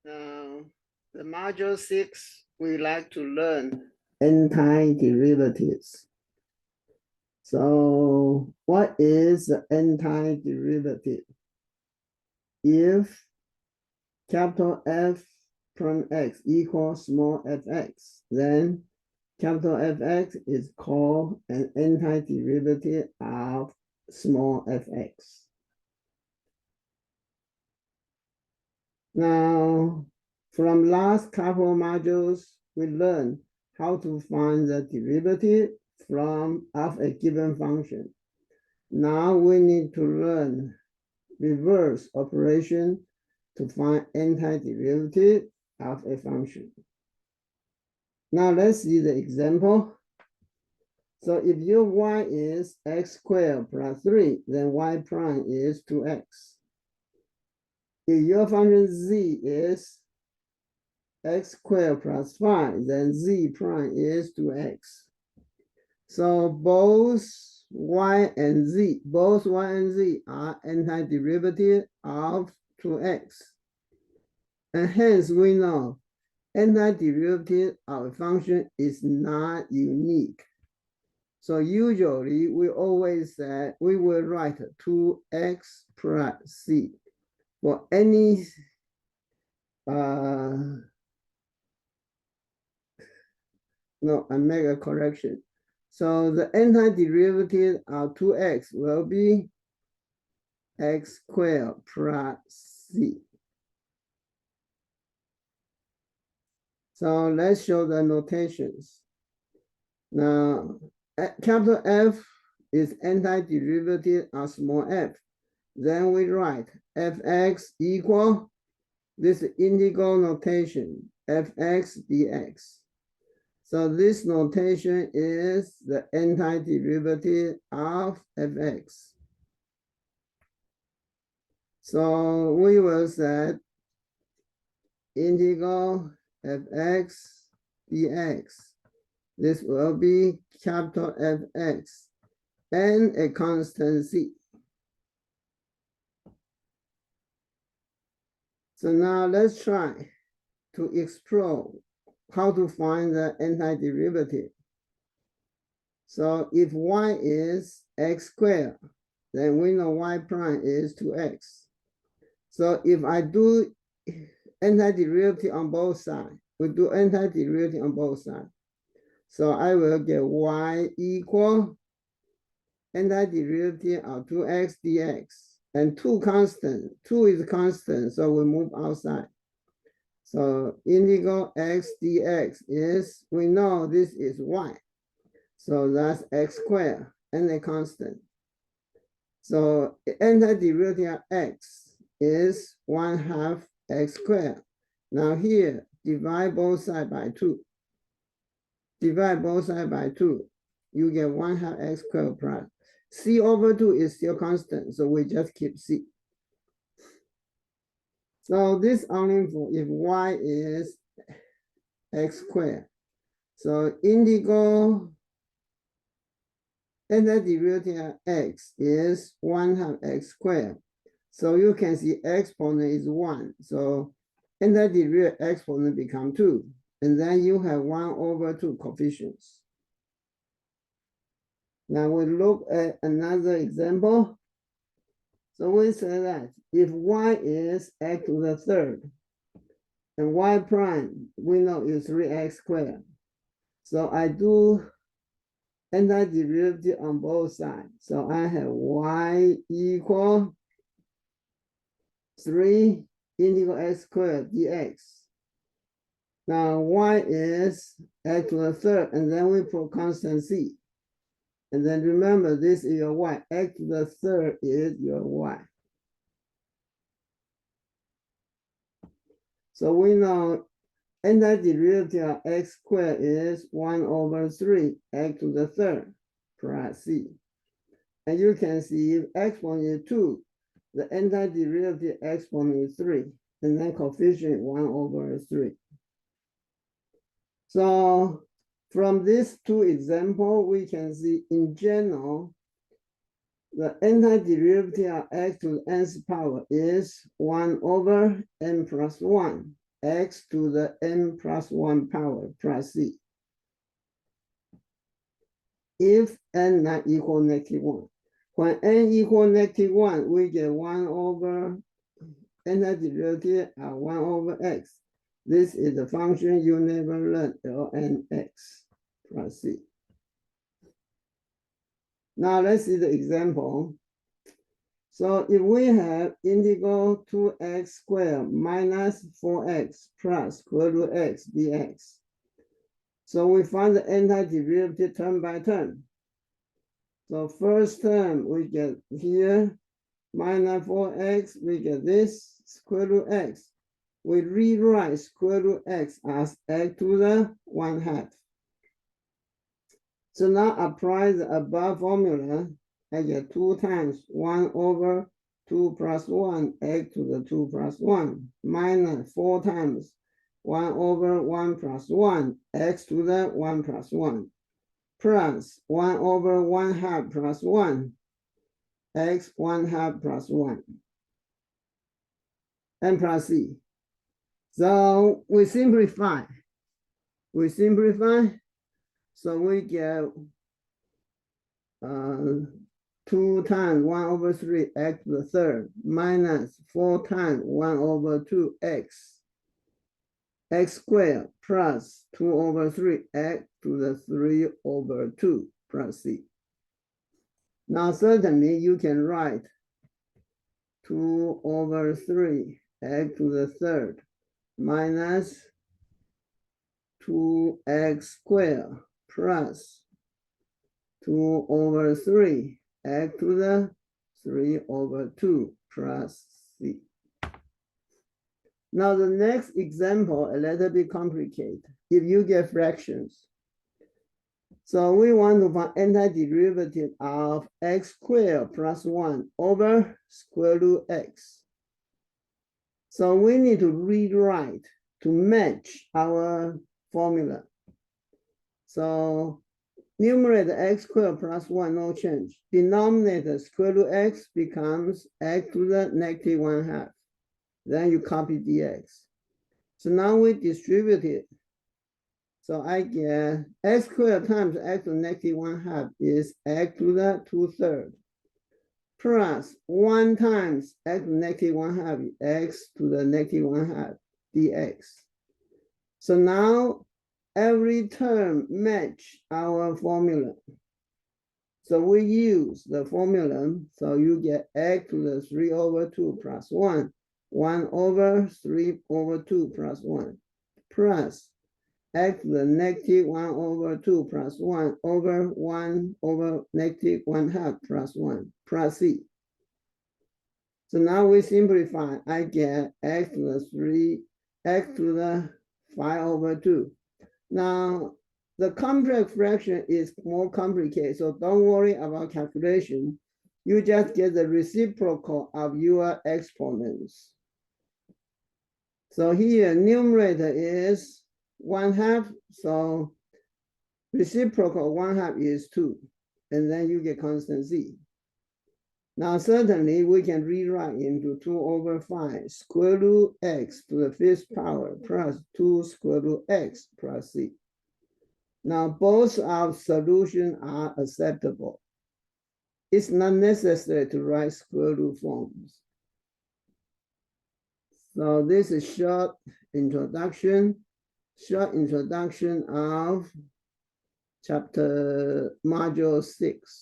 Now, the module 6, we like to learn antiderivatives. So what is the antiderivative? If capital F prime x equals small fx, then capital Fx is called an antiderivative of small fx. Now, from last couple of modules, we learned how to find the derivative of a given function. Now we need to learn reverse operation to find antiderivative of a function. Now let's see the example. So if your y is x squared plus 3, then y prime is 2x. If your function z is x squared plus 5, then z prime is 2x. So both y and z are antiderivative of 2x. And hence we know antiderivative of a function is not unique. So usually we always say we will write 2x plus c for any no, I make a correction. So the antiderivative of 2x will be x squared plus c. So let's show the notations. Now, capital F is antiderivative of small f. Then we write fx equal, this integral notation, fx dx. So this notation is the antiderivative of fx. So we will say integral fx dx. This will be capital Fx and a constant c. So now let's try to explore how to find the antiderivative. So if y is x squared, then we know y prime is 2x. So if I do antiderivative on both sides, we do antiderivative on both sides. So I will get y equal antiderivative of 2x dx. And 2 constant, 2 is constant, so we move outside. So integral x dx is, we know this is y. So that's x squared and a constant. So antiderivative of x is 1/2 x squared. Now here, divide both sides by 2. Divide both sides by 2. You get 1/2 x squared plus. C over 2 is still constant, so we just keep C. So this only for if y is x squared. So integral antiderivative of x is 1/2 x squared. So you can see exponent is 1. So antiderivative exponent become 2. And then you have 1/2 coefficients. Now we look at another example. So we say that if y is x to the third, and y prime, we know is 3x squared. So I do antiderivative on both sides. So I have y equal 3 integral x squared dx. Now y is x to the third, and then we put constant c. And then remember, this is your y. X to the third is your y. So we know antiderivative of x squared is 1/3 x to the third plus c. And you can see if exponent is 2, the antiderivative exponent is 3, and then coefficient 1/3. So from these 2 examples, we can see in general, the antiderivative of x to the nth power is 1/n plus 1. x to the n plus 1 power plus c. If n not equal -1. When n equal -1, we get 1 over antiderivative of 1 over x. This is the function you never learned, ln x plus c. Now let's see the example. So if we have integral 2x squared minus 4x plus square root x dx. So we find the antiderivative term by term. So first term we get here minus 4x, we get this square root x. We rewrite square root x as x to the 1/2. So now apply the above formula. I get 2 times 1 over 2 plus 1 x to the 2 plus 1 minus 4 times 1 over 1 plus 1 x to the 1 plus 1 plus 1 over 1/2 plus 1 x 1/2 plus 1 and plus c. So we simplify. So we get 2 times 1 over 3 x to the third minus 4 times 1 over 2 x squared plus 2 over 3 x to the 3 over 2 plus c. Now certainly you can write 2 over 3 x to the third minus 2x squared plus 2 over 3 x to the 3 over 2 plus c. Now the next example, a little bit complicated. If you get fractions. So we want to find antiderivative of x squared plus 1 over square root x. So we need to rewrite to match our formula. So numerator x squared plus 1, no change. Denominator square root x becomes x to the -1/2. Then you copy dx. So now we distribute it. So I get x squared times x to the -1/2 is x to the 2/3 plus 1 times x to the -1/2 x to the -1/2 dx. So now every term match our formula. So we use the formula. So you get x to the 3 over 2 plus 1, 1 over 3 over 2 plus 1, plus x to the -1 over 2 plus 1 over 1 over -1/2 plus 1 plus c. So now we simplify. I get x to the 3, x to the 5 over 2. Now, the complex fraction is more complicated, so don't worry about calculation. You just get the reciprocal of your exponents. So here, numerator is 1/2, so reciprocal 1/2 is 2, and then you get constant z. Now, certainly, we can rewrite into 2 over 5 square root x to the 5th power plus 2 square root x plus c. Now, both our solutions are acceptable. It's not necessary to write square root forms. So this is short introduction of chapter module 6.